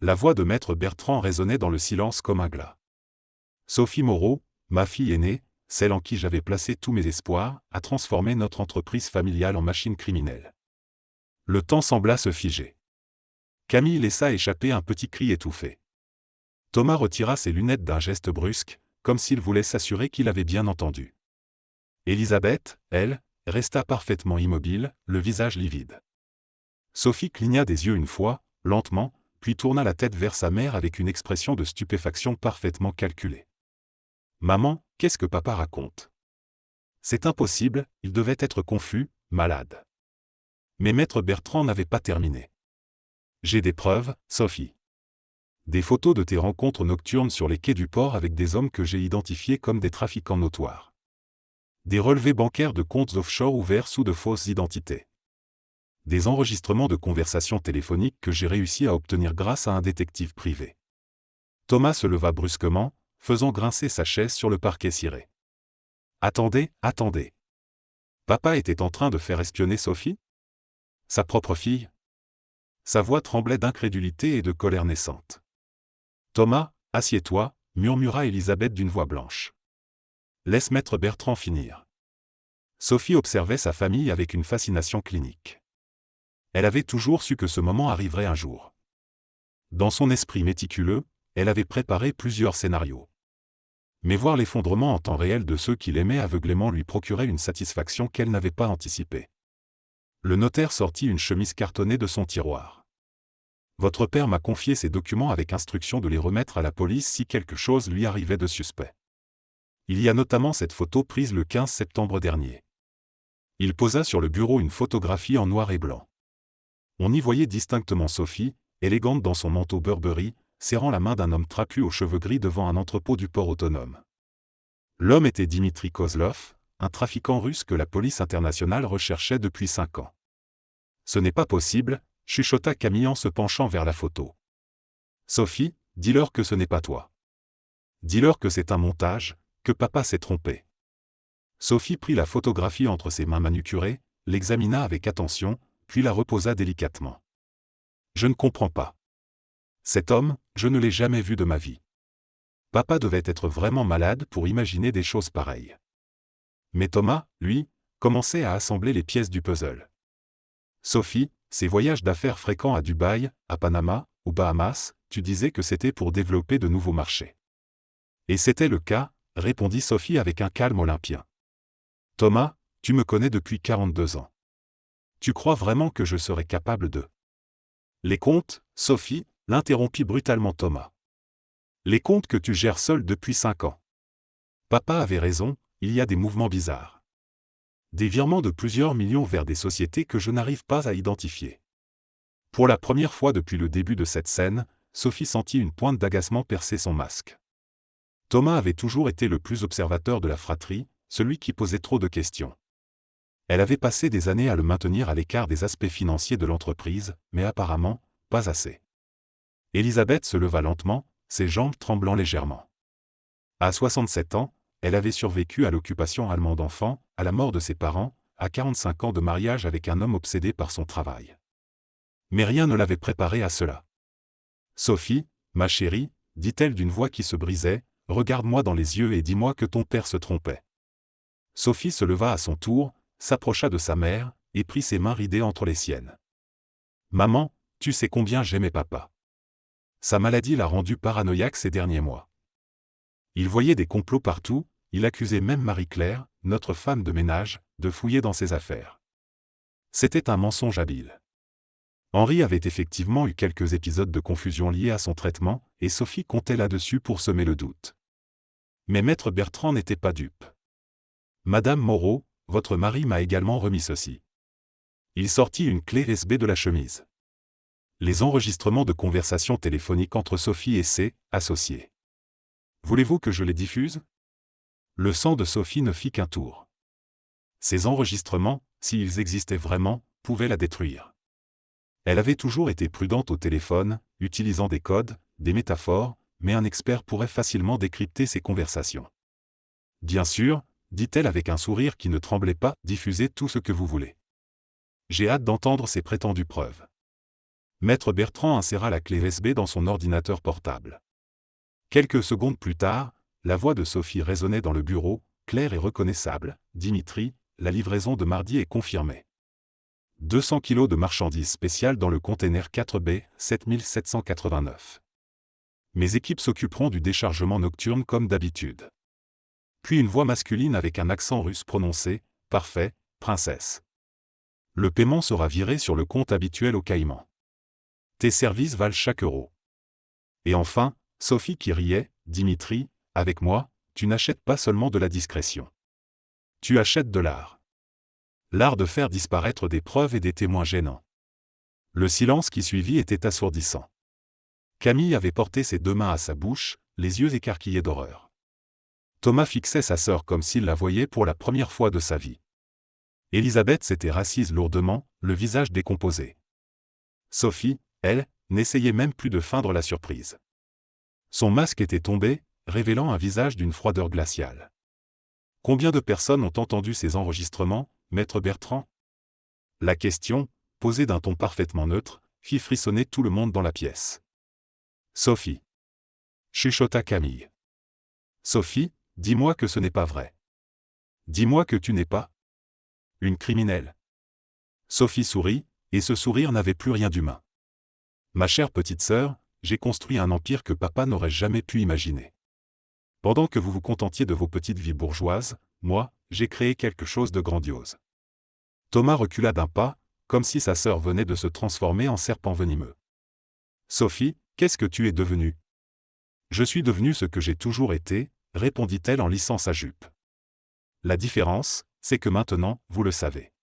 La voix de maître Bertrand résonnait dans le silence comme un glas. Sophie Moreau, ma fille aînée, celle en qui j'avais placé tous mes espoirs, a transformé notre entreprise familiale en machine criminelle. Le temps sembla se figer. Camille laissa échapper un petit cri étouffé. Thomas retira ses lunettes d'un geste brusque, comme s'il voulait s'assurer qu'il avait bien entendu. Elisabeth, elle, resta parfaitement immobile, le visage livide. Sophie cligna des yeux une fois, lentement, puis tourna la tête vers sa mère avec une expression de stupéfaction parfaitement calculée. « Maman, qu'est-ce que papa raconte ? C'est impossible, il devait être confus, malade. » Mais maître Bertrand n'avait pas terminé. « J'ai des preuves, Sophie. Des photos de tes rencontres nocturnes sur les quais du port avec des hommes que j'ai identifiés comme des trafiquants notoires. Des relevés bancaires de comptes offshore ouverts sous de fausses identités. Des enregistrements de conversations téléphoniques que j'ai réussi à obtenir grâce à un détective privé. » Thomas se leva brusquement, faisant grincer sa chaise sur le parquet ciré. « Attendez, attendez. Papa était en train de faire espionner Sophie ? Sa propre fille ? » Sa voix tremblait d'incrédulité et de colère naissante. « Thomas, assieds-toi, » murmura Elisabeth d'une voix blanche. « Laisse maître Bertrand finir. » Sophie observait sa famille avec une fascination clinique. Elle avait toujours su que ce moment arriverait un jour. Dans son esprit méticuleux, elle avait préparé plusieurs scénarios. Mais voir l'effondrement en temps réel de ceux qui l'aimaient aveuglément lui procurait une satisfaction qu'elle n'avait pas anticipée. Le notaire sortit une chemise cartonnée de son tiroir. « Votre père m'a confié ces documents avec instruction de les remettre à la police si quelque chose lui arrivait de suspect. Il y a notamment cette photo prise le 15 septembre dernier. » Il posa sur le bureau une photographie en noir et blanc. On y voyait distinctement Sophie, élégante dans son manteau Burberry, serrant la main d'un homme trapu aux cheveux gris devant un entrepôt du port autonome. L'homme était Dimitri Kozlov, un trafiquant russe que la police internationale recherchait depuis 5 ans. « Ce n'est pas possible, » chuchota Camille en se penchant vers la photo. « Sophie, dis-leur que ce n'est pas toi. Dis-leur que c'est un montage, que papa s'est trompé. » Sophie prit la photographie entre ses mains manucurées, l'examina avec attention, puis la reposa délicatement. « Je ne comprends pas. Cet homme, je ne l'ai jamais vu de ma vie. Papa devait être vraiment malade pour imaginer des choses pareilles. » Mais Thomas, lui, commençait à assembler les pièces du puzzle. « Sophie, ces voyages d'affaires fréquents à Dubaï, à Panama, aux Bahamas, tu disais que c'était pour développer de nouveaux marchés. » Et c'était le cas, répondit Sophie avec un calme olympien. « Thomas, tu me connais depuis 42 ans. Tu crois vraiment que je serais capable de... » « Les comptes, Sophie, » l'interrompit brutalement Thomas. « Les comptes que tu gères seul depuis 5 ans. Papa avait raison, il y a des mouvements bizarres. Des virements de plusieurs millions vers des sociétés que je n'arrive pas à identifier. » Pour la première fois depuis le début de cette scène, Sophie sentit une pointe d'agacement percer son masque. Thomas avait toujours été le plus observateur de la fratrie, celui qui posait trop de questions. Elle avait passé des années à le maintenir à l'écart des aspects financiers de l'entreprise, mais apparemment, pas assez. Elisabeth se leva lentement, ses jambes tremblant légèrement. À 67 ans, elle avait survécu à l'occupation allemande d'enfants, à la mort de ses parents, à 45 ans de mariage avec un homme obsédé par son travail. Mais rien ne l'avait préparée à cela. « Sophie, ma chérie, » dit-elle d'une voix qui se brisait, « regarde-moi dans les yeux et dis-moi que ton père se trompait. » Sophie se leva à son tour, s'approcha de sa mère, et prit ses mains ridées entre les siennes. « Maman, tu sais combien j'aimais papa. Sa maladie l'a rendu paranoïaque ces derniers mois. Il voyait des complots partout, il accusait même Marie-Claire, notre femme de ménage, de fouiller dans ses affaires. C'était un mensonge habile. Henri avait effectivement eu quelques épisodes de confusion liés à son traitement, et Sophie comptait là-dessus pour semer le doute. Mais maître Bertrand n'était pas dupe. « Madame Moreau, votre mari m'a également remis ceci. » Il sortit une clé USB de la chemise. Les enregistrements de conversations téléphoniques entre Sophie et ses associés. « Voulez-vous que je les diffuse ?» Le sang de Sophie ne fit qu'un tour. Ces enregistrements, s'ils existaient vraiment, pouvaient la détruire. Elle avait toujours été prudente au téléphone, utilisant des codes, des métaphores, mais un expert pourrait facilement décrypter ces conversations. « Bien sûr, » dit-elle avec un sourire qui ne tremblait pas, « diffusez tout ce que vous voulez. J'ai hâte d'entendre ces prétendues preuves. » Maître Bertrand inséra la clé USB dans son ordinateur portable. Quelques secondes plus tard, la voix de Sophie résonnait dans le bureau, claire et reconnaissable. « Dimitri, la livraison de mardi est confirmée. 200 kilos de marchandises spéciales dans le container 4B, 7789. Mes équipes s'occuperont du déchargement nocturne comme d'habitude. » Puis une voix masculine avec un accent russe prononcé, « Parfait, princesse. Le paiement sera viré sur le compte habituel au Caïman. Tes services valent chaque euro. » Et enfin, Sophie qui riait, « Dimitri, avec moi, tu n'achètes pas seulement de la discrétion. Tu achètes de l'art. L'art de faire disparaître des preuves et des témoins gênants. » Le silence qui suivit était assourdissant. Camille avait porté ses deux mains à sa bouche, les yeux écarquillés d'horreur. Thomas fixait sa sœur comme s'il la voyait pour la première fois de sa vie. Elisabeth s'était rassise lourdement, le visage décomposé. Sophie, elle, n'essayait même plus de feindre la surprise. Son masque était tombé, révélant un visage d'une froideur glaciale. « Combien de personnes ont entendu ces enregistrements, maître Bertrand ?» La question, posée d'un ton parfaitement neutre, fit frissonner tout le monde dans la pièce. « Sophie !» chuchota Camille. « Sophie, dis-moi que ce n'est pas vrai. Dis-moi que tu n'es pas une criminelle. » Sophie sourit, et ce sourire n'avait plus rien d'humain. « Ma chère petite sœur, j'ai construit un empire que papa n'aurait jamais pu imaginer. Pendant que vous vous contentiez de vos petites vies bourgeoises, moi, j'ai créé quelque chose de grandiose. » Thomas recula d'un pas, comme si sa sœur venait de se transformer en serpent venimeux. « Sophie, qu'est-ce que tu es devenue ? » « Je suis devenue ce que j'ai toujours été, » répondit-elle en lissant sa jupe. « La différence, c'est que maintenant, vous le savez. »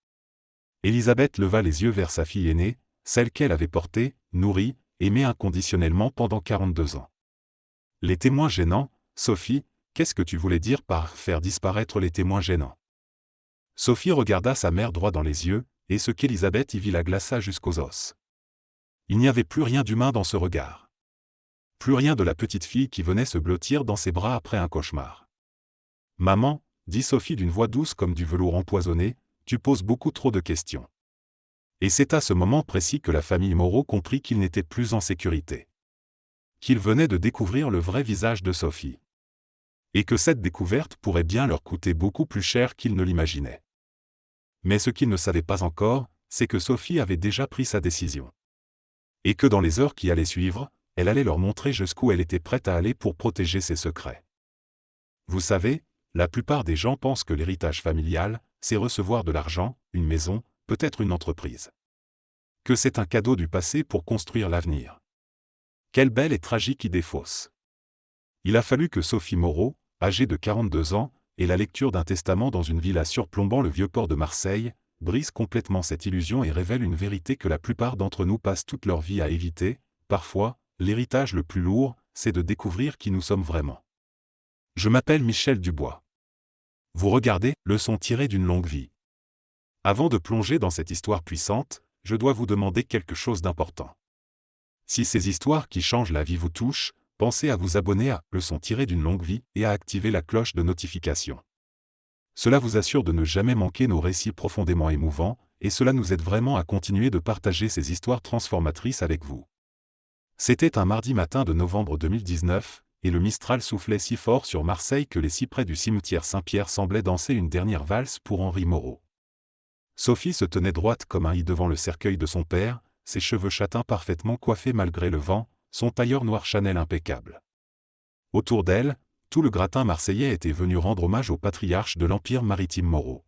Elisabeth leva les yeux vers sa fille aînée, celle qu'elle avait portée, nourrie, aimée inconditionnellement pendant 42 ans. « Les témoins gênants, Sophie, qu'est-ce que tu voulais dire par « faire disparaître les témoins gênants » Sophie regarda sa mère droit dans les yeux, et ce qu'Elisabeth y vit la glaça jusqu'aux os. Il n'y avait plus rien d'humain dans ce regard. Plus rien de la petite fille qui venait se blottir dans ses bras après un cauchemar. « Maman, » dit Sophie d'une voix douce comme du velours empoisonné, « tu poses beaucoup trop de questions. » Et c'est à ce moment précis que la famille Moreau comprit qu'ils n'étaient plus en sécurité. Qu'ils venaient de découvrir le vrai visage de Sophie. Et que cette découverte pourrait bien leur coûter beaucoup plus cher qu'ils ne l'imaginaient. Mais ce qu'ils ne savaient pas encore, c'est que Sophie avait déjà pris sa décision. Et que dans les heures qui allaient suivre, elle allait leur montrer jusqu'où elle était prête à aller pour protéger ses secrets. Vous savez, la plupart des gens pensent que l'héritage familial, c'est recevoir de l'argent, une maison, peut-être une entreprise. Que c'est un cadeau du passé pour construire l'avenir. Quelle belle et tragique idée fausse. Il a fallu que Sophie Moreau, âgée de 42 ans, et la lecture d'un testament dans une villa surplombant le vieux port de Marseille, brise complètement cette illusion et révèle une vérité que la plupart d'entre nous passent toute leur vie à éviter. Parfois, l'héritage le plus lourd, c'est de découvrir qui nous sommes vraiment. Je m'appelle Michel Dubois. Vous regardez, leçon tirée d'une longue vie. Avant de plonger dans cette histoire puissante, je dois vous demander quelque chose d'important. Si ces histoires qui changent la vie vous touchent, pensez à vous abonner à Leçon tirée d'une longue vie et à activer la cloche de notification. Cela vous assure de ne jamais manquer nos récits profondément émouvants, et cela nous aide vraiment à continuer de partager ces histoires transformatrices avec vous. C'était un mardi matin de novembre 2019, et le Mistral soufflait si fort sur Marseille que les cyprès du cimetière Saint-Pierre semblaient danser une dernière valse pour Henri Moreau. Sophie se tenait droite comme un i devant le cercueil de son père, ses cheveux châtains parfaitement coiffés malgré le vent, son tailleur noir Chanel impeccable. Autour d'elle, tout le gratin marseillais était venu rendre hommage au patriarche de l'Empire maritime Moreau.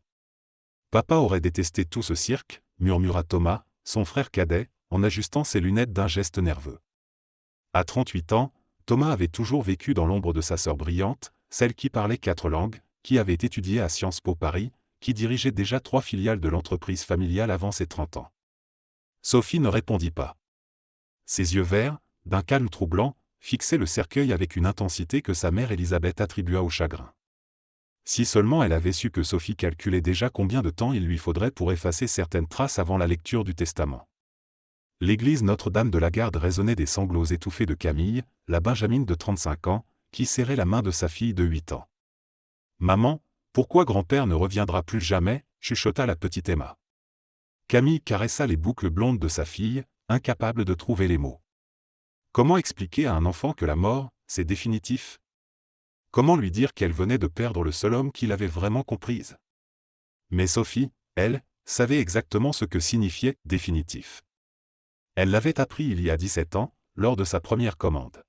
Papa aurait détesté tout ce cirque, murmura Thomas, son frère cadet, en ajustant ses lunettes d'un geste nerveux. À 38 ans, Thomas avait toujours vécu dans l'ombre de sa sœur brillante, celle qui parlait 4 langues, qui avait étudié à Sciences Po Paris, qui dirigeait déjà 3 filiales de l'entreprise familiale avant ses 30 ans. Sophie ne répondit pas. Ses yeux verts, d'un calme troublant, fixaient le cercueil avec une intensité que sa mère Elisabeth attribua au chagrin. Si seulement elle avait su que Sophie calculait déjà combien de temps il lui faudrait pour effacer certaines traces avant la lecture du testament. L'église Notre-Dame de la Garde résonnait des sanglots étouffés de Camille, la benjamine de 35 ans, qui serrait la main de sa fille de 8 ans. « Maman, pourquoi grand-père ne reviendra plus jamais ?» chuchota la petite Emma. Camille caressa les boucles blondes de sa fille, incapable de trouver les mots. Comment expliquer à un enfant que la mort, c'est définitif? Comment lui dire qu'elle venait de perdre le seul homme qui l'avait vraiment comprise? Mais Sophie, elle, savait exactement ce que signifiait « définitif ». Elle l'avait appris il y a 17 ans, lors de sa première commande.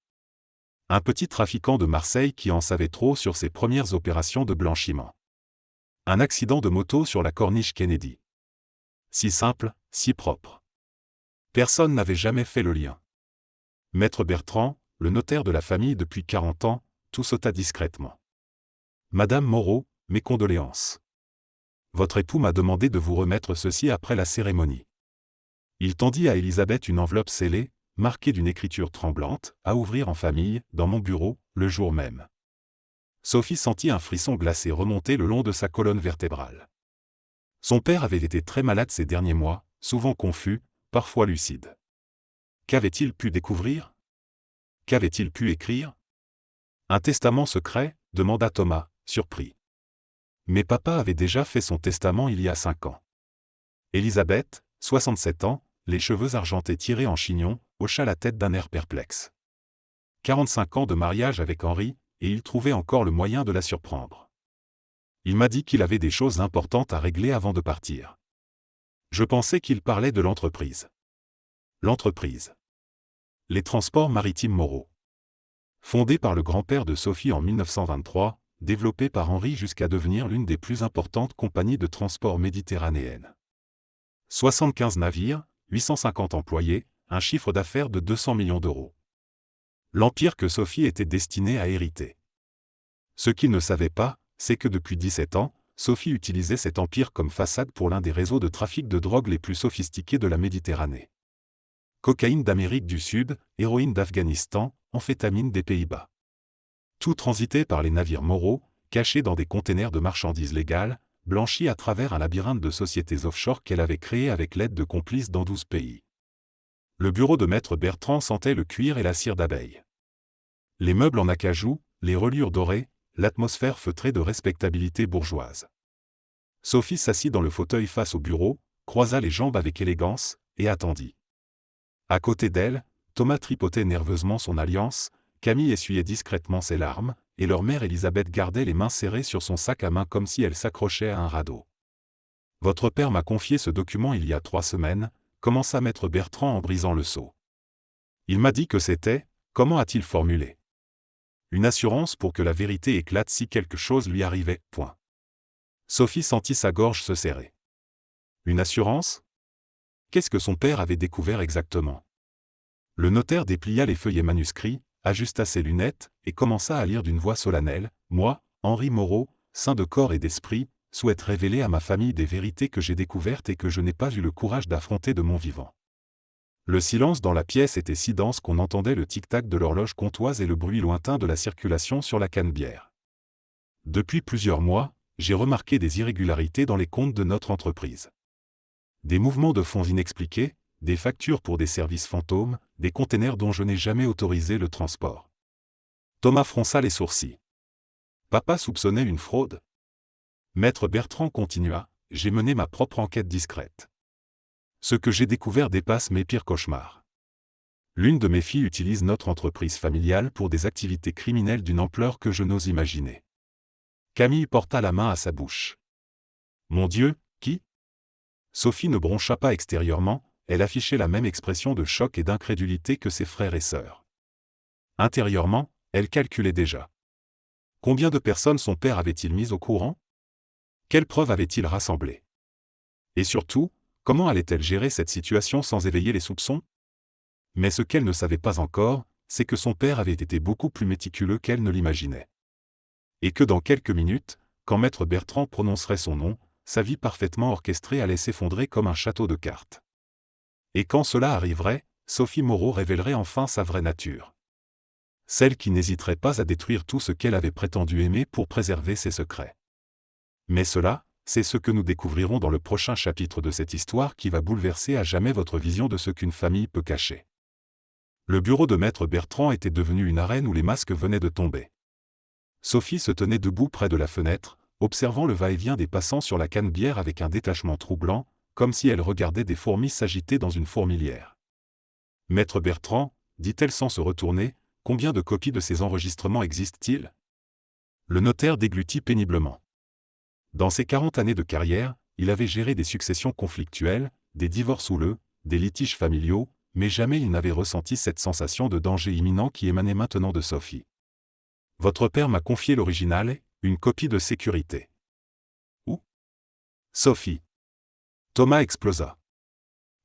Un petit trafiquant de Marseille qui en savait trop sur ses premières opérations de blanchiment. Un accident de moto sur la corniche Kennedy. Si simple, si propre. Personne n'avait jamais fait le lien. Maître Bertrand, le notaire de la famille depuis 40 ans, tout sauta discrètement. Madame Moreau, mes condoléances. Votre époux m'a demandé de vous remettre ceci après la cérémonie. Il tendit à Elisabeth une enveloppe scellée, marquée d'une écriture tremblante, à ouvrir en famille, dans mon bureau, le jour même. Sophie sentit un frisson glacé remonter le long de sa colonne vertébrale. Son père avait été très malade ces derniers mois, souvent confus, parfois lucide. Qu'avait-il pu découvrir? Qu'avait-il pu écrire? Un testament secret, demanda Thomas, surpris. Mais papa avait déjà fait son testament il y a 5 ans. Elisabeth, 67 ans, les cheveux argentés tirés en chignon, hocha la tête d'un air perplexe. 45 ans de mariage avec Henri, et il trouvait encore le moyen de la surprendre. Il m'a dit qu'il avait des choses importantes à régler avant de partir. Je pensais qu'il parlait de l'entreprise. L'entreprise. Les transports maritimes Moreau. Fondée par le grand-père de Sophie en 1923, développée par Henri jusqu'à devenir l'une des plus importantes compagnies de transport méditerranéennes. 75 navires, 850 employés, un chiffre d'affaires de 200 millions d'euros. L'empire que Sophie était destinée à hériter. Ce qu'il ne savait pas, c'est que depuis 17 ans, Sophie utilisait cet empire comme façade pour l'un des réseaux de trafic de drogue les plus sophistiqués de la Méditerranée. Cocaïne d'Amérique du Sud, héroïne d'Afghanistan, amphétamine des Pays-Bas. Tout transité par les navires Moreau, cachés dans des containers de marchandises légales, blanchis à travers un labyrinthe de sociétés offshore qu'elle avait créées avec l'aide de complices dans 12 pays. Le bureau de maître Bertrand sentait le cuir et la cire d'abeille. Les meubles en acajou, les reliures dorées, l'atmosphère feutrée de respectabilité bourgeoise. Sophie s'assit dans le fauteuil face au bureau, croisa les jambes avec élégance, et attendit. À côté d'elle, Thomas tripotait nerveusement son alliance, Camille essuyait discrètement ses larmes, et leur mère Elisabeth gardait les mains serrées sur son sac à main comme si elle s'accrochait à un radeau. « Votre père m'a confié ce document il y a 3 semaines, commença maître Bertrand en brisant le sceau. Il m'a dit que c'était, comment a-t-il formulé? Une assurance pour que la vérité éclate si quelque chose lui arrivait, point. Sophie sentit sa gorge se serrer. Une assurance? Qu'est-ce que son père avait découvert exactement? Le notaire déplia les feuillets manuscrits, ajusta ses lunettes, et commença à lire d'une voix solennelle. Moi, Henri Moreau, saint de corps et d'esprit, souhaite révéler à ma famille des vérités que j'ai découvertes et que je n'ai pas eu le courage d'affronter de mon vivant. Le silence dans la pièce était si dense qu'on entendait le tic-tac de l'horloge comptoise et le bruit lointain de la circulation sur la canebière. Depuis plusieurs mois, j'ai remarqué des irrégularités dans les comptes de notre entreprise. Des mouvements de fonds inexpliqués, des factures pour des services fantômes, des containers dont je n'ai jamais autorisé le transport. Thomas fronça les sourcils. Papa soupçonnait une fraude. Maître Bertrand continua, j'ai mené ma propre enquête discrète. Ce que j'ai découvert dépasse mes pires cauchemars. L'une de mes filles utilise notre entreprise familiale pour des activités criminelles d'une ampleur que je n'ose imaginer. Camille porta la main à sa bouche. Mon Dieu, qui? Sophie ne broncha pas extérieurement, elle affichait la même expression de choc et d'incrédulité que ses frères et sœurs. Intérieurement, elle calculait déjà. Combien de personnes son père avait-il mises au courant? Quelles preuves avait-il rassemblées? Et surtout, comment allait-elle gérer cette situation sans éveiller les soupçons? Mais ce qu'elle ne savait pas encore, c'est que son père avait été beaucoup plus méticuleux qu'elle ne l'imaginait. Et que dans quelques minutes, quand maître Bertrand prononcerait son nom, sa vie parfaitement orchestrée allait s'effondrer comme un château de cartes. Et quand cela arriverait, Sophie Moreau révélerait enfin sa vraie nature. Celle qui n'hésiterait pas à détruire tout ce qu'elle avait prétendu aimer pour préserver ses secrets. Mais cela, c'est ce que nous découvrirons dans le prochain chapitre de cette histoire qui va bouleverser à jamais votre vision de ce qu'une famille peut cacher. Le bureau de maître Bertrand était devenu une arène où les masques venaient de tomber. Sophie se tenait debout près de la fenêtre, observant le va-et-vient des passants sur la canebière avec un détachement troublant, comme si elle regardait des fourmis s'agiter dans une fourmilière. Maître Bertrand, dit-elle sans se retourner, combien de copies de ces enregistrements existent-ils? Le notaire déglutit péniblement. Dans ses 40 années de carrière, il avait géré des successions conflictuelles, des divorces houleux, des litiges familiaux, mais jamais il n'avait ressenti cette sensation de danger imminent qui émanait maintenant de Sophie. Votre père m'a confié l'original, une copie de sécurité. Où? Sophie. Thomas explosa.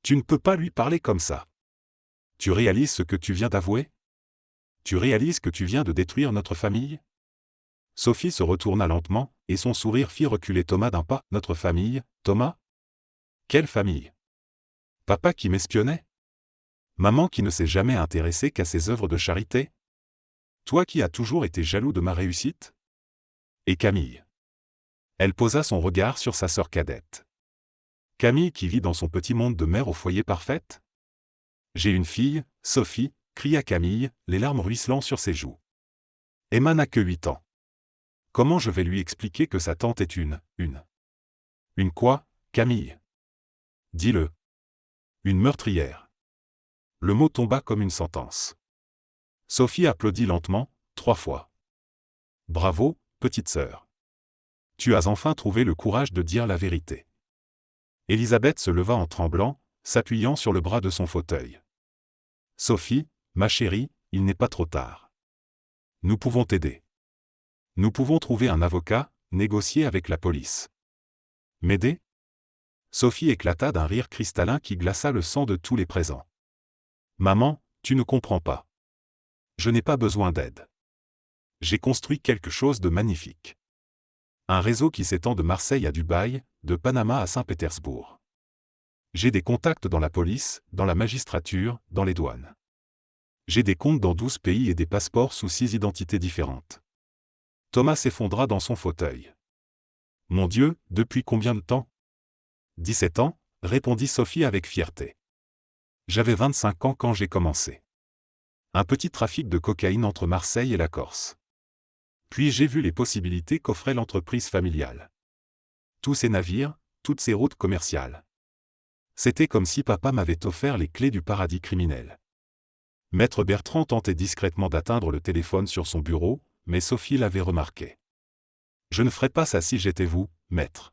Tu ne peux pas lui parler comme ça. Tu réalises ce que tu viens d'avouer? Tu réalises que tu viens de détruire notre famille? Sophie se retourna lentement, et son sourire fit reculer Thomas d'un pas. Notre famille, Thomas? Quelle famille? Papa qui m'espionnait? Maman qui ne s'est jamais intéressée qu'à ses œuvres de charité? Toi qui as toujours été jaloux de ma réussite? Et Camille? Elle posa son regard sur sa sœur cadette. Camille qui vit dans son petit monde de mère au foyer parfaite? J'ai une fille, Sophie, cria Camille, les larmes ruisselant sur ses joues. Emma n'a que 8 ans. Comment je vais lui expliquer que sa tante est une quoi, Camille? Dis-le. Une meurtrière. Le mot tomba comme une sentence. Sophie applaudit lentement, 3 fois. Bravo, petite sœur. Tu as enfin trouvé le courage de dire la vérité. Élisabeth se leva en tremblant, s'appuyant sur le bras de son fauteuil. Sophie, ma chérie, il n'est pas trop tard. Nous pouvons t'aider. Nous pouvons trouver un avocat, négocier avec la police. M'aider? Sophie éclata d'un rire cristallin qui glaça le sang de tous les présents. Maman, tu ne comprends pas. Je n'ai pas besoin d'aide. J'ai construit quelque chose de magnifique. Un réseau qui s'étend de Marseille à Dubaï, de Panama à Saint-Pétersbourg. J'ai des contacts dans la police, dans la magistrature, dans les douanes. J'ai des comptes dans 12 pays et des passeports sous 6 identités différentes. Thomas s'effondra dans son fauteuil. Mon Dieu, depuis combien de temps? 17 ans, répondit Sophie avec fierté. J'avais 25 ans quand j'ai commencé. Un petit trafic de cocaïne entre Marseille et la Corse. Puis j'ai vu les possibilités qu'offrait l'entreprise familiale. Tous ces navires, toutes ces routes commerciales. C'était comme si papa m'avait offert les clés du paradis criminel. Maître Bertrand tentait discrètement d'atteindre le téléphone sur son bureau, mais Sophie l'avait remarqué. Je ne ferais pas ça si j'étais vous, maître.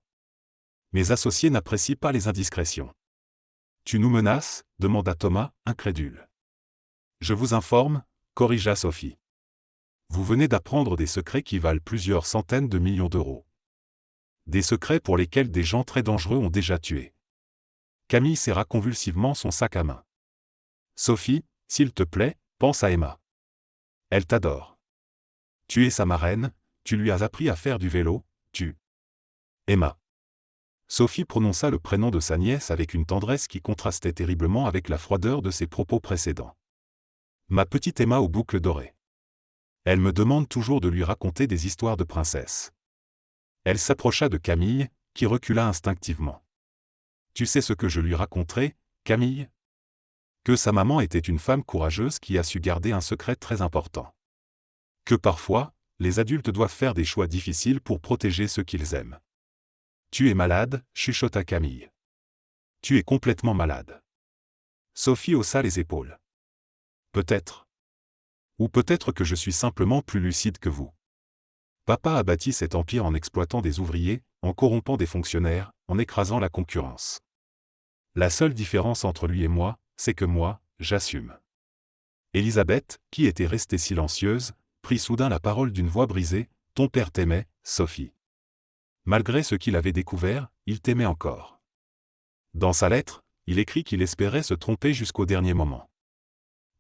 Mes associés n'apprécient pas les indiscrétions. Tu nous menaces? Demanda Thomas, incrédule. Je vous informe, corrigea Sophie. Vous venez d'apprendre des secrets qui valent plusieurs centaines de millions d'euros. Des secrets pour lesquels des gens très dangereux ont déjà tué. Camille serra convulsivement son sac à main. Sophie, s'il te plaît, pense à Emma. Elle t'adore. Tu es sa marraine, tu lui as appris à faire du vélo, Emma. Sophie prononça le prénom de sa nièce avec une tendresse qui contrastait terriblement avec la froideur de ses propos précédents. Ma petite Emma aux boucles dorées. Elle me demande toujours de lui raconter des histoires de princesses. Elle s'approcha de Camille, qui recula instinctivement. Tu sais ce que je lui raconterai, Camille? Que sa maman était une femme courageuse qui a su garder un secret très important. Que parfois, les adultes doivent faire des choix difficiles pour protéger ceux qu'ils aiment. Tu es malade, chuchota Camille. Tu es complètement malade. Sophie haussa les épaules. Peut-être. Ou peut-être que je suis simplement plus lucide que vous. Papa a bâti cet empire en exploitant des ouvriers, en corrompant des fonctionnaires, en écrasant la concurrence. La seule différence entre lui et moi, c'est que moi, j'assume. Élisabeth, qui était restée silencieuse, prit soudain la parole d'une voix brisée. Ton père t'aimait, Sophie. Malgré ce qu'il avait découvert, il t'aimait encore. Dans sa lettre, il écrit qu'il espérait se tromper jusqu'au dernier moment.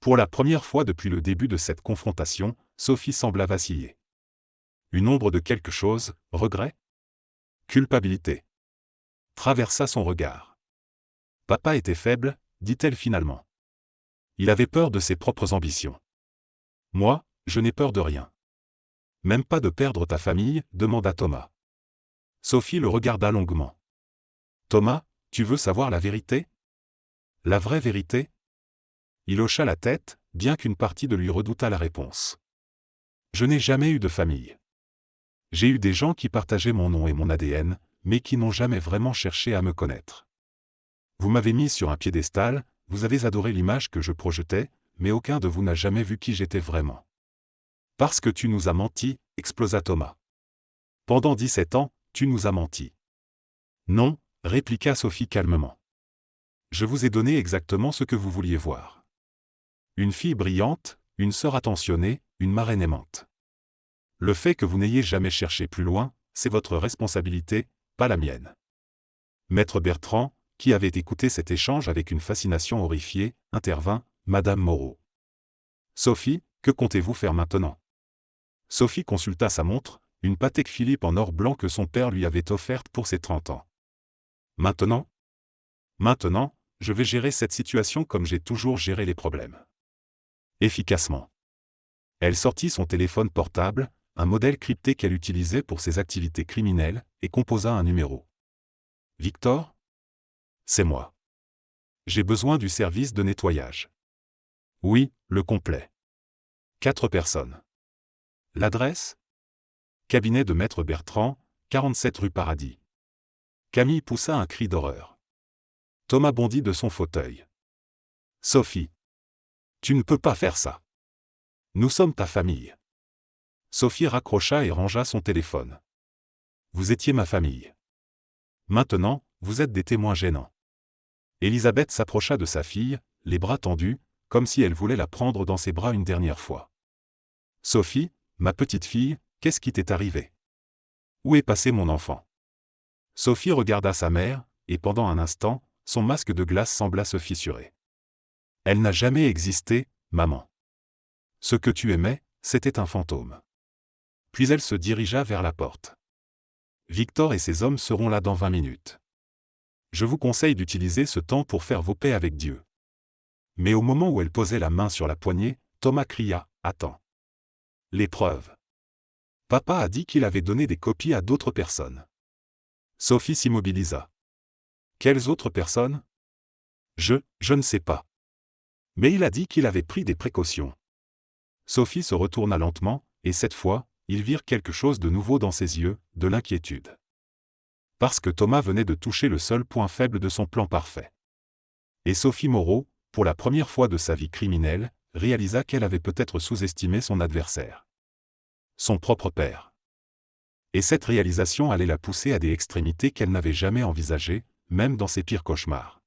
Pour la première fois depuis le début de cette confrontation, Sophie sembla vaciller. Une ombre de quelque chose, regret? Culpabilité. Traversa son regard. Papa était faible, dit-elle finalement. Il avait peur de ses propres ambitions. Moi, je n'ai peur de rien. Même pas de perdre ta famille, demanda Thomas. Sophie le regarda longuement. Thomas, tu veux savoir la vérité? La vraie vérité? Il hocha la tête, bien qu'une partie de lui redoutât la réponse. Je n'ai jamais eu de famille. J'ai eu des gens qui partageaient mon nom et mon ADN, mais qui n'ont jamais vraiment cherché à me connaître. Vous m'avez mis sur un piédestal, vous avez adoré l'image que je projetais, mais aucun de vous n'a jamais vu qui j'étais vraiment. Parce que tu nous as menti, explosa Thomas. Pendant 17 ans, tu nous as menti. Non, répliqua Sophie calmement. Je vous ai donné exactement ce que vous vouliez voir. Une fille brillante, une sœur attentionnée, une marraine aimante. Le fait que vous n'ayez jamais cherché plus loin, c'est votre responsabilité, pas la mienne. Maître Bertrand, qui avait écouté cet échange avec une fascination horrifiée, intervint, Madame Moreau. Sophie, que comptez-vous faire maintenant? Sophie consulta sa montre, une Patek Philippe en or blanc que son père lui avait offerte pour ses 30 ans. Maintenant, je vais gérer cette situation comme j'ai toujours géré les problèmes. Efficacement. Elle sortit son téléphone portable, un modèle crypté qu'elle utilisait pour ses activités criminelles, et composa un numéro. Victor? C'est moi. J'ai besoin du service de nettoyage. Oui, le complet. 4 personnes. L'adresse? Cabinet de Maître Bertrand, 47 rue Paradis. Camille poussa un cri d'horreur. Thomas bondit de son fauteuil. Sophie. Tu ne peux pas faire ça. Nous sommes ta famille. Sophie raccrocha et rangea son téléphone. Vous étiez ma famille. Maintenant, vous êtes des témoins gênants. Elisabeth s'approcha de sa fille, les bras tendus, comme si elle voulait la prendre dans ses bras une dernière fois. Sophie, ma petite fille, qu'est-ce qui t'est arrivé? Où est passé mon enfant? Sophie regarda sa mère, et pendant un instant, son masque de glace sembla se fissurer. Elle n'a jamais existé, maman. Ce que tu aimais, c'était un fantôme. Puis elle se dirigea vers la porte. Victor et ses hommes seront là dans 20 minutes. Je vous conseille d'utiliser ce temps pour faire vos paix avec Dieu. Mais au moment où elle posait la main sur la poignée, Thomas cria, « Attends. Les preuves. Papa a dit qu'il avait donné des copies à d'autres personnes. » Sophie s'immobilisa. Quelles autres personnes? Je ne sais pas. Mais il a dit qu'il avait pris des précautions. Sophie se retourna lentement, et cette fois, ils virent quelque chose de nouveau dans ses yeux, de l'inquiétude. Parce que Thomas venait de toucher le seul point faible de son plan parfait. Et Sophie Moreau, pour la première fois de sa vie criminelle, réalisa qu'elle avait peut-être sous-estimé son adversaire. Son propre père. Et cette réalisation allait la pousser à des extrémités qu'elle n'avait jamais envisagées, même dans ses pires cauchemars.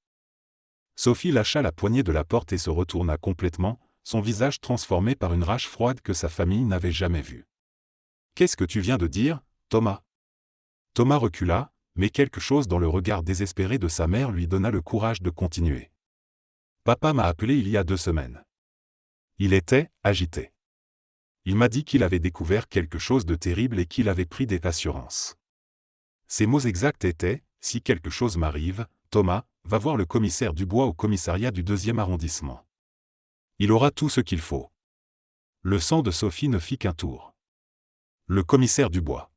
Sophie lâcha la poignée de la porte et se retourna complètement, son visage transformé par une rage froide que sa famille n'avait jamais vue. « Qu'est-ce que tu viens de dire, Thomas ?» Thomas recula, mais quelque chose dans le regard désespéré de sa mère lui donna le courage de continuer. « Papa m'a appelé il y a 2 semaines. Il était agité. Il m'a dit qu'il avait découvert quelque chose de terrible et qu'il avait pris des assurances. Ses mots exacts étaient « Si quelque chose m'arrive, Thomas, va voir le commissaire Dubois au commissariat du 2e arrondissement. Il aura tout ce qu'il faut. » Le sang de Sophie ne fit qu'un tour. Le commissaire Dubois.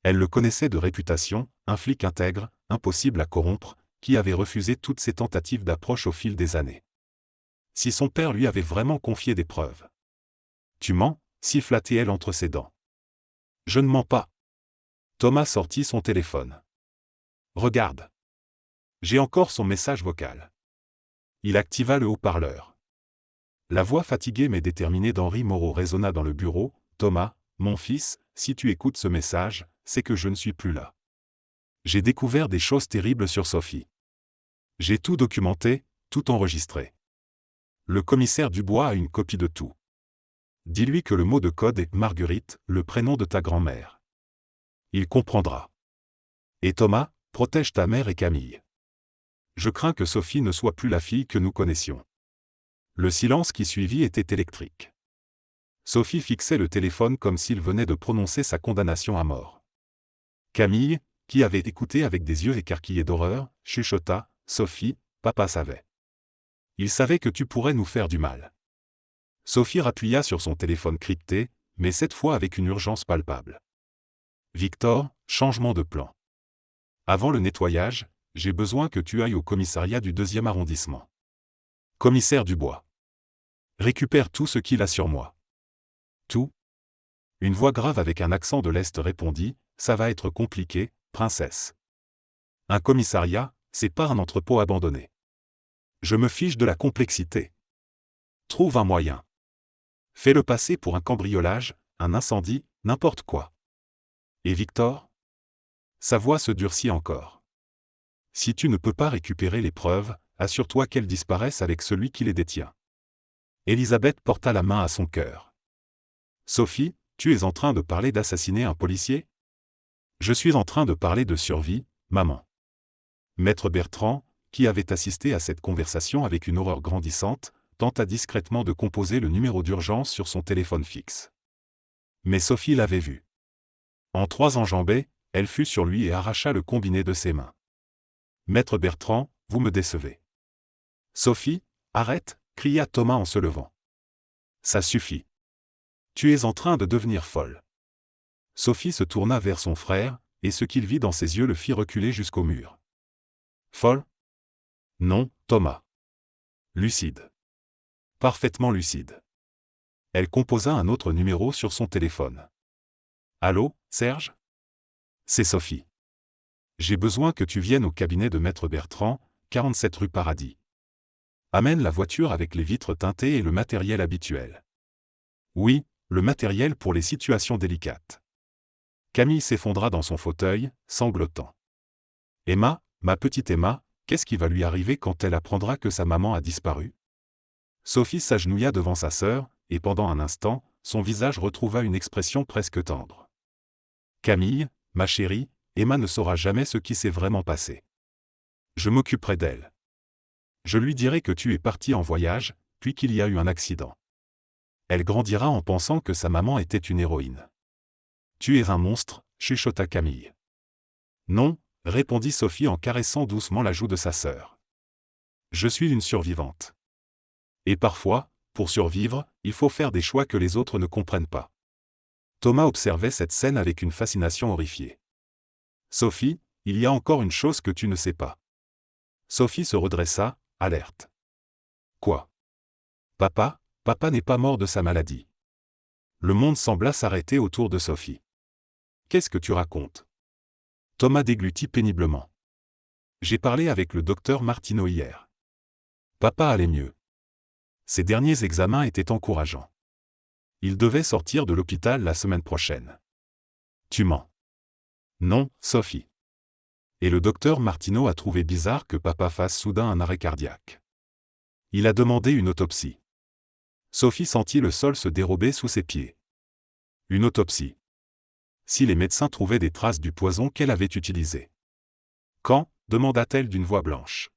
Elle le connaissait de réputation, un flic intègre, impossible à corrompre, qui avait refusé toutes ses tentatives d'approche au fil des années. Si son père lui avait vraiment confié des preuves. « Tu mens » siffla-t-elle entre ses dents. « Je ne mens pas. » Thomas sortit son téléphone. « Regarde. J'ai encore son message vocal. » Il activa le haut-parleur. La voix fatiguée mais déterminée d'Henri Moreau résonna dans le bureau. « Thomas, mon fils, si tu écoutes ce message, c'est que je ne suis plus là. J'ai découvert des choses terribles sur Sophie. J'ai tout documenté, tout enregistré. Le commissaire Dubois a une copie de tout. Dis-lui que le mot de code est Marguerite, le prénom de ta grand-mère. Il comprendra. Et Thomas, protège ta mère et Camille. Je crains que Sophie ne soit plus la fille que nous connaissions. » Le silence qui suivit était électrique. Sophie fixait le téléphone comme s'il venait de prononcer sa condamnation à mort. Camille, qui avait écouté avec des yeux écarquillés d'horreur, chuchota, « Sophie, papa savait. Il savait que tu pourrais nous faire du mal. » Sophie rappuya sur son téléphone crypté, mais cette fois avec une urgence palpable. « Victor, changement de plan. Avant le nettoyage, j'ai besoin que tu ailles au commissariat du 2e arrondissement. Commissaire Dubois. Récupère tout ce qu'il a sur moi. » Tout? Une voix grave avec un accent de l'Est répondit, « Ça va être compliqué, princesse. Un commissariat, c'est pas un entrepôt abandonné. Je me fiche de la complexité. Trouve un moyen. Fais-le passer pour un cambriolage, un incendie, n'importe quoi. Et Victor? Sa voix se durcit encore. Si tu ne peux pas récupérer les preuves, assure-toi qu'elles disparaissent avec celui qui les détient. Elisabeth porta la main à son cœur. Sophie, tu es en train de parler d'assassiner un policier? Je suis en train de parler de survie, maman. Maître Bertrand, qui avait assisté à cette conversation avec une horreur grandissante, tenta discrètement de composer le numéro d'urgence sur son téléphone fixe. Mais Sophie l'avait vu. En 3 enjambées, elle fut sur lui et arracha le combiné de ses mains. Maître Bertrand, vous me décevez. Sophie, arrête, cria Thomas en se levant. Ça suffit. Tu es en train de devenir folle. Sophie se tourna vers son frère, et ce qu'il vit dans ses yeux le fit reculer jusqu'au mur. Folle? Non, Thomas. Lucide. Parfaitement lucide. Elle composa un autre numéro sur son téléphone. Allô, Serge? C'est Sophie. J'ai besoin que tu viennes au cabinet de Maître Bertrand, 47 rue Paradis. Amène la voiture avec les vitres teintées et le matériel habituel. Oui, le matériel pour les situations délicates. Camille s'effondra dans son fauteuil, sanglotant. Emma, ma petite Emma, qu'est-ce qui va lui arriver quand elle apprendra que sa maman a disparu? Sophie s'agenouilla devant sa sœur, et pendant un instant, son visage retrouva une expression presque tendre. Camille, ma chérie, Emma ne saura jamais ce qui s'est vraiment passé. Je m'occuperai d'elle. Je lui dirai que tu es parti en voyage, puis qu'il y a eu un accident. Elle grandira en pensant que sa maman était une héroïne. Tu es un monstre, chuchota Camille. Non, répondit Sophie en caressant doucement la joue de sa sœur. Je suis une survivante. Et parfois, pour survivre, il faut faire des choix que les autres ne comprennent pas. Thomas observait cette scène avec une fascination horrifiée. Sophie, il y a encore une chose que tu ne sais pas. Sophie se redressa, alerte. Quoi? Papa n'est pas mort de sa maladie. Le monde sembla s'arrêter autour de Sophie. Qu'est-ce que tu racontes? Thomas déglutit péniblement. J'ai parlé avec le docteur Martineau hier. Papa allait mieux. Ses derniers examens étaient encourageants. Il devait sortir de l'hôpital la semaine prochaine. Tu mens. Non, Sophie. Et le docteur Martineau a trouvé bizarre que papa fasse soudain un arrêt cardiaque. Il a demandé une autopsie. Sophie sentit le sol se dérober sous ses pieds. Une autopsie. Si les médecins trouvaient des traces du poison qu'elle avait utilisé. Quand? Demanda-t-elle d'une voix blanche.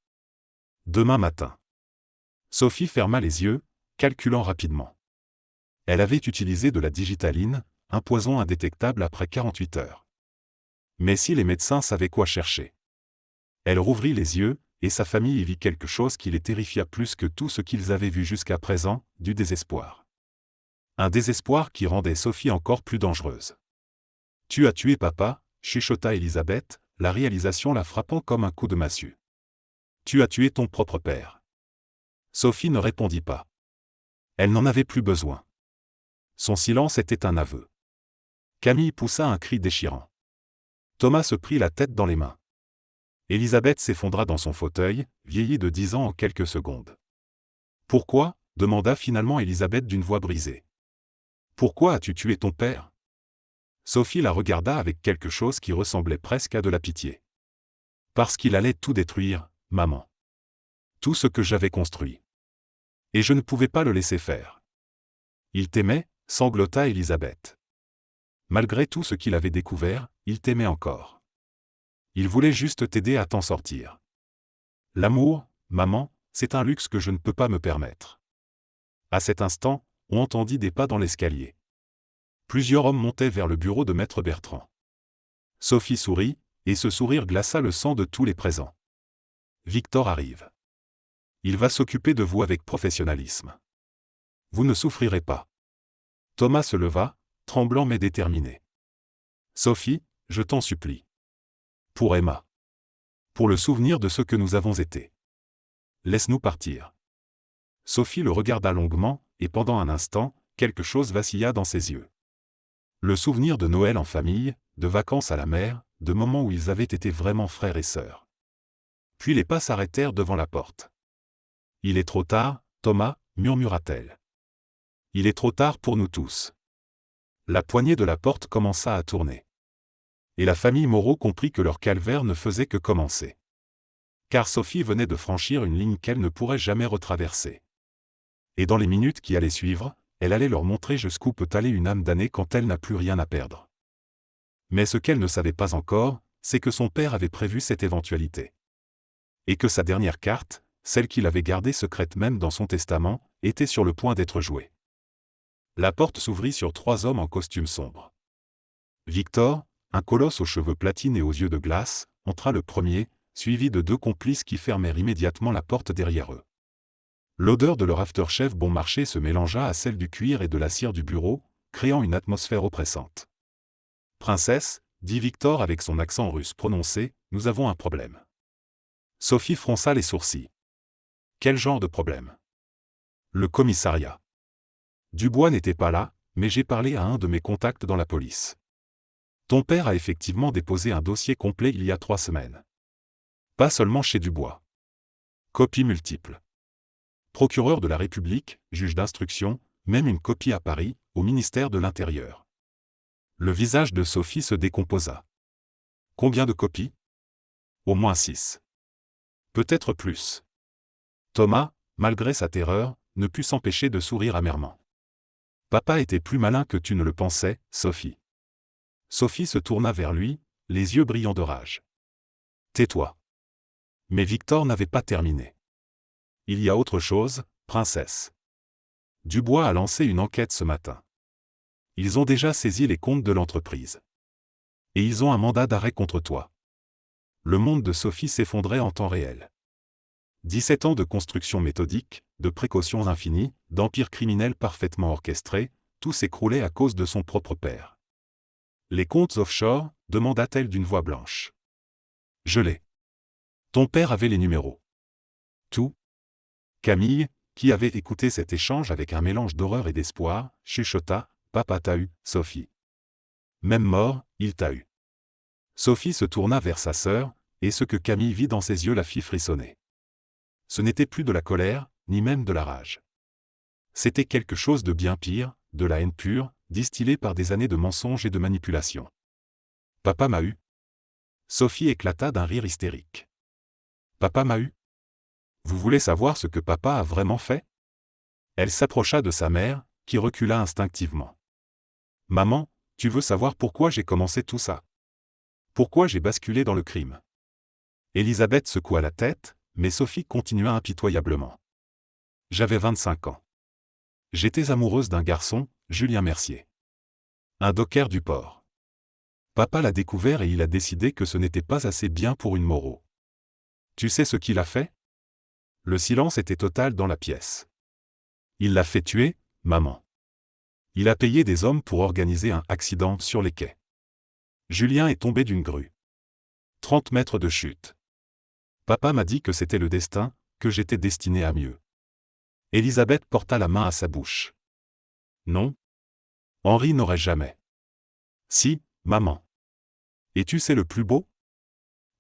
Demain matin. Sophie ferma les yeux, calculant rapidement. Elle avait utilisé de la digitaline, un poison indétectable après 48 heures. Mais si les médecins savaient quoi chercher? Elle rouvrit les yeux, et sa famille y vit quelque chose qui les terrifia plus que tout ce qu'ils avaient vu jusqu'à présent, du désespoir. Un désespoir qui rendait Sophie encore plus dangereuse. Tu as tué papa, chuchota Elisabeth, la réalisation la frappant comme un coup de massue. Tu as tué ton propre père. Sophie ne répondit pas. Elle n'en avait plus besoin. Son silence était un aveu. Camille poussa un cri déchirant. Thomas se prit la tête dans les mains. Elisabeth s'effondra dans son fauteuil, vieillie de 10 ans en quelques secondes. Pourquoi? Demanda finalement Elisabeth d'une voix brisée. Pourquoi as-tu tué ton père? Sophie la regarda avec quelque chose qui ressemblait presque à de la pitié. Parce qu'il allait tout détruire, maman. Tout ce que j'avais construit. Et je ne pouvais pas le laisser faire. Il t'aimait, sanglota Elisabeth. Malgré tout ce qu'il avait découvert, il t'aimait encore. Il voulait juste t'aider à t'en sortir. L'amour, maman, c'est un luxe que je ne peux pas me permettre. À cet instant, on entendit des pas dans l'escalier. Plusieurs hommes montaient vers le bureau de Maître Bertrand. Sophie sourit, et ce sourire glaça le sang de tous les présents. Victor arrive. Il va s'occuper de vous avec professionnalisme. Vous ne souffrirez pas. Thomas se leva, tremblant mais déterminé. Sophie, je t'en supplie. Pour Emma. Pour le souvenir de ce que nous avons été. Laisse-nous partir. Sophie le regarda longuement, et pendant un instant, quelque chose vacilla dans ses yeux. Le souvenir de Noël en famille, de vacances à la mer, de moments où ils avaient été vraiment frères et sœurs. Puis les pas s'arrêtèrent devant la porte. Il est trop tard, Thomas, murmura-t-elle. Il est trop tard pour nous tous. La poignée de la porte commença à tourner. Et la famille Moreau comprit que leur calvaire ne faisait que commencer. Car Sophie venait de franchir une ligne qu'elle ne pourrait jamais retraverser. Et dans les minutes qui allaient suivre, elle allait leur montrer jusqu'où peut aller une âme damnée quand elle n'a plus rien à perdre. Mais ce qu'elle ne savait pas encore, c'est que son père avait prévu cette éventualité. Et que sa dernière carte, celle qu'il avait gardée secrète même dans son testament, était sur le point d'être jouée. La porte s'ouvrit sur 3 hommes en costume sombre. Victor, un colosse aux cheveux platines et aux yeux de glace, entra le premier, suivi de 2 complices qui fermèrent immédiatement la porte derrière eux. L'odeur de leur aftershave bon marché se mélangea à celle du cuir et de la cire du bureau, créant une atmosphère oppressante. « Princesse, dit Victor avec son accent russe prononcé, nous avons un problème. » Sophie fronça les sourcils. « Quel genre de problème ? » Le commissariat. Dubois n'était pas là, mais j'ai parlé à un de mes contacts dans la police. Ton père a effectivement déposé un dossier complet il y a 3 semaines. Pas seulement chez Dubois. Copies multiples. Procureur de la République, juge d'instruction, même une copie à Paris, au ministère de l'Intérieur. Le visage de Sophie se décomposa. Combien de copies ? Au moins 6. Peut-être plus. Thomas, malgré sa terreur, ne put s'empêcher de sourire amèrement. Papa était plus malin que tu ne le pensais, Sophie. Sophie se tourna vers lui, les yeux brillants de rage. Tais-toi. Mais Victor n'avait pas terminé. Il y a autre chose, princesse. Dubois a lancé une enquête ce matin. Ils ont déjà saisi les comptes de l'entreprise. Et ils ont un mandat d'arrêt contre toi. Le monde de Sophie s'effondrait en temps réel. 17 ans de construction méthodique, de précautions infinies, d'empire criminel parfaitement orchestré, tout s'écroulait à cause de son propre père. Les comptes offshore, demanda-t-elle d'une voix blanche. Je l'ai. Ton père avait les numéros. Tout. Camille, qui avait écouté cet échange avec un mélange d'horreur et d'espoir, chuchota, « Papa t'a eu, Sophie. Même mort, il t'a eu. » Sophie se tourna vers sa sœur, et ce que Camille vit dans ses yeux la fit frissonner. Ce n'était plus de la colère, ni même de la rage. C'était quelque chose de bien pire, de la haine pure, distillée par des années de mensonges et de manipulation. « Papa m'a eu. » Sophie éclata d'un rire hystérique. « Papa m'a eu. Vous voulez savoir ce que papa a vraiment fait ?» Elle s'approcha de sa mère, qui recula instinctivement. « Maman, tu veux savoir pourquoi j'ai commencé tout ça ? Pourquoi j'ai basculé dans le crime ?» Elisabeth secoua la tête, mais Sophie continua impitoyablement. « J'avais 25 ans. J'étais amoureuse d'un garçon, Julien Mercier. Un docker du port. Papa l'a découvert et il a décidé que ce n'était pas assez bien pour une Moreau. Tu sais ce qu'il a fait ? » Le silence était total dans la pièce. « Il l'a fait tuer, maman. Il a payé des hommes pour organiser un accident sur les quais. Julien est tombé d'une grue. 30 mètres de chute. Papa m'a dit que c'était le destin, que j'étais destiné à mieux. » Elisabeth porta la main à sa bouche. « Non. Henri n'aurait jamais. »« Si, maman. Et tu sais le plus beau ?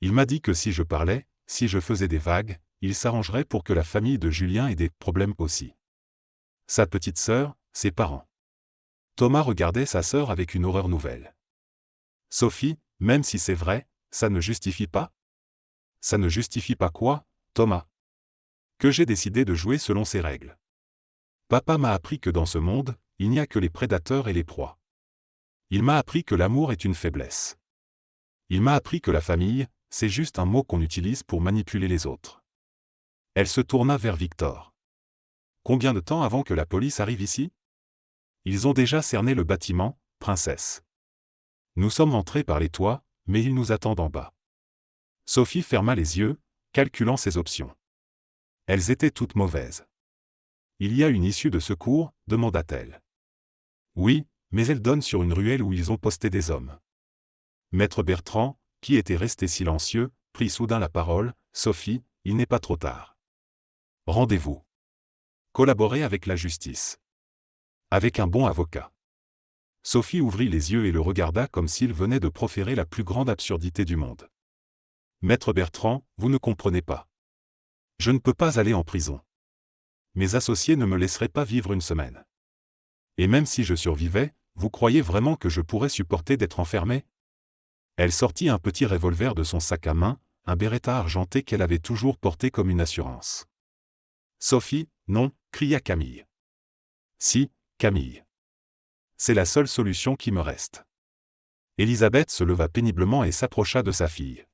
Il m'a dit que si je parlais, si je faisais des vagues, il s'arrangerait pour que la famille de Julien ait des problèmes aussi. Sa petite sœur, ses parents. » Thomas regardait sa sœur avec une horreur nouvelle. « Sophie, même si c'est vrai, ça ne justifie pas ? » « Ça ne justifie pas quoi, Thomas ? Que j'ai décidé de jouer selon ses règles. Papa m'a appris que dans ce monde, il n'y a que les prédateurs et les proies. Il m'a appris que l'amour est une faiblesse. Il m'a appris que la famille, c'est juste un mot qu'on utilise pour manipuler les autres. » Elle se tourna vers Victor. « Combien de temps avant que la police arrive ici ? » Ils ont déjà cerné le bâtiment, princesse. Nous sommes entrés par les toits, mais ils nous attendent en bas. Sophie ferma les yeux, calculant ses options. Elles étaient toutes mauvaises. « Il y a une issue de secours ?» demanda-t-elle. « Oui, mais elle donne sur une ruelle où ils ont posté des hommes. » Maître Bertrand, qui était resté silencieux, prit soudain la parole. « Sophie, il n'est pas trop tard. Rendez-vous. Collaborez avec la justice. Avec un bon avocat. » Sophie ouvrit les yeux et le regarda comme s'il venait de proférer la plus grande absurdité du monde. « Maître Bertrand, vous ne comprenez pas. Je ne peux pas aller en prison. mes associés ne me laisseraient pas vivre une semaine. Et même si je survivais, vous croyez vraiment que je pourrais supporter d'être enfermé? Elle sortit un petit revolver de son sac à main, un Beretta argenté qu'elle avait toujours porté comme une assurance. Sophie, non, cria Camille. Si, Camille. C'est la seule solution qui me reste. Élisabeth se leva péniblement et s'approcha de sa fille.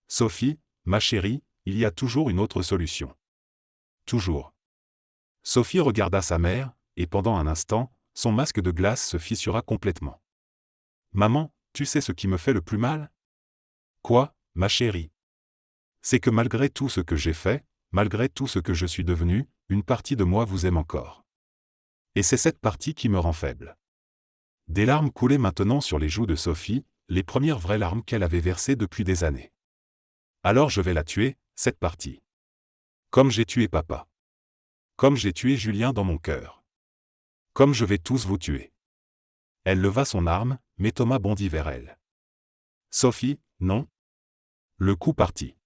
Sophie, ma chérie, il y a toujours une autre solution. Toujours. Sophie regarda sa mère, et pendant un instant, son masque de glace se fissura complètement. Maman, tu sais ce qui me fait le plus mal? Quoi, ma chérie? C'est que malgré tout ce que j'ai fait, malgré tout ce que je suis devenu, une partie de moi vous aime encore. Et c'est cette partie qui me rend faible. Des larmes coulaient maintenant sur les joues de Sophie, les premières vraies larmes qu'elle avait versées depuis des années. Alors je vais la tuer, cette partie. Comme j'ai tué papa. Comme j'ai tué Julien dans mon cœur. Comme je vais tous vous tuer. Elle leva son arme, mais Thomas bondit vers elle. Sophie, non. Le coup partit.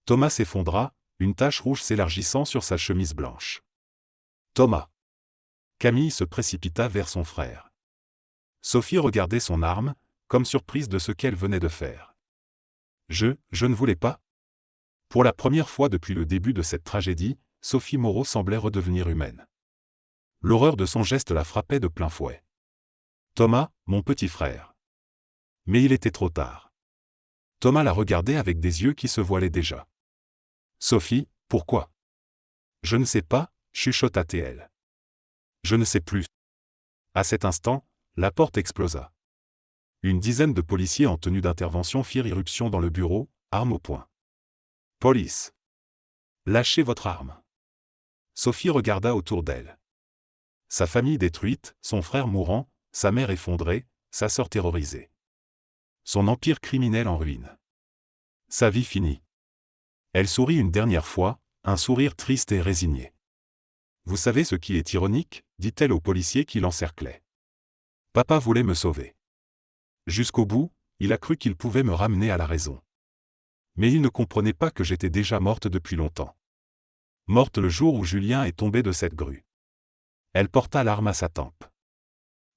Thomas s'effondra, une tache rouge s'élargissant sur sa chemise blanche. Thomas. Camille se précipita vers son frère. Sophie regardait son arme, comme surprise de ce qu'elle venait de faire. Je ne voulais pas. Pour la première fois depuis le début de cette tragédie, Sophie Moreau semblait redevenir humaine. L'horreur de son geste la frappait de plein fouet. Thomas, mon petit frère. Mais il était trop tard. Thomas la regardait avec des yeux qui se voilaient déjà. Sophie, pourquoi? Je ne sais pas, chuchota-t-elle. Je ne sais plus. À cet instant, la porte explosa. Une dizaine de policiers en tenue d'intervention firent irruption dans le bureau, armes au poing. Police. Lâchez votre arme. Sophie regarda autour d'elle. Sa famille détruite, son frère mourant, sa mère effondrée, sa sœur terrorisée. Son empire criminel en ruine. Sa vie finie. Elle sourit une dernière fois, un sourire triste et résigné. Vous savez ce qui est ironique, dit-elle aux policiers qui l'encerclaient. Papa voulait me sauver. Jusqu'au bout, il a cru qu'il pouvait me ramener à la raison. Mais il ne comprenait pas que j'étais déjà morte depuis longtemps. Morte le jour où Julien est tombé de cette grue. Elle porta l'arme à sa tempe.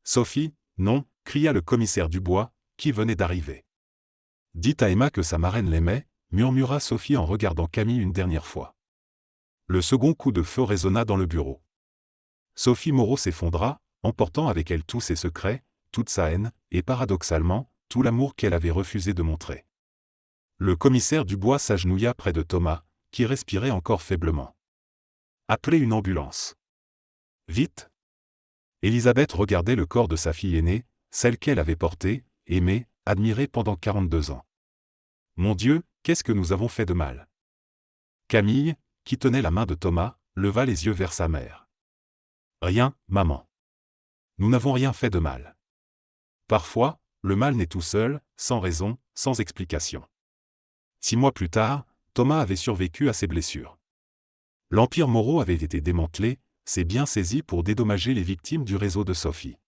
Sophie, non, cria le commissaire Dubois, qui venait d'arriver. Dites à Emma que sa marraine l'aimait, murmura Sophie en regardant Camille une dernière fois. Le second coup de feu résonna dans le bureau. Sophie Moreau s'effondra, emportant avec elle tous ses secrets, toute sa haine, et paradoxalement, tout l'amour qu'elle avait refusé de montrer. Le commissaire Dubois s'agenouilla près de Thomas, qui respirait encore faiblement. Appelez une ambulance. Vite. Élisabeth regardait le corps de sa fille aînée, celle qu'elle avait portée, aimée, admirée pendant 42 ans. Mon Dieu, qu'est-ce que nous avons fait de mal? Camille, qui tenait la main de Thomas, leva les yeux vers sa mère. Rien, maman. Nous n'avons rien fait de mal. Parfois, le mal naît tout seul, sans raison, sans explication. 6 mois plus tard, Thomas avait survécu à ses blessures. L'Empire Moreau avait été démantelé, ses biens saisis pour dédommager les victimes du réseau de Sophie.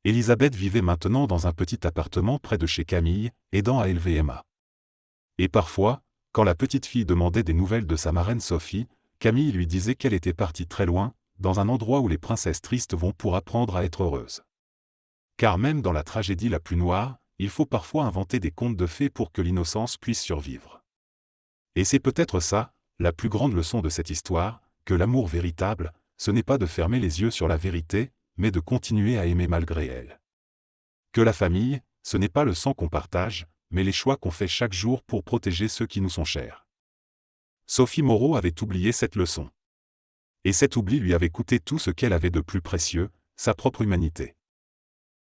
Élisabeth vivait maintenant dans un petit appartement près de chez Camille, aidant à élever Emma. Et parfois, quand la petite fille demandait des nouvelles de sa marraine Sophie, Camille lui disait qu'elle était partie très loin, dans un endroit où les princesses tristes vont pour apprendre à être heureuses. Car même dans la tragédie la plus noire, il faut parfois inventer des contes de fées pour que l'innocence puisse survivre. Et c'est peut-être ça, la plus grande leçon de cette histoire, que l'amour véritable, ce n'est pas de fermer les yeux sur la vérité, mais de continuer à aimer malgré elle. Que la famille, ce n'est pas le sang qu'on partage, mais les choix qu'on fait chaque jour pour protéger ceux qui nous sont chers. Sophie Moreau avait oublié cette leçon. Et cet oubli lui avait coûté tout ce qu'elle avait de plus précieux, sa propre humanité.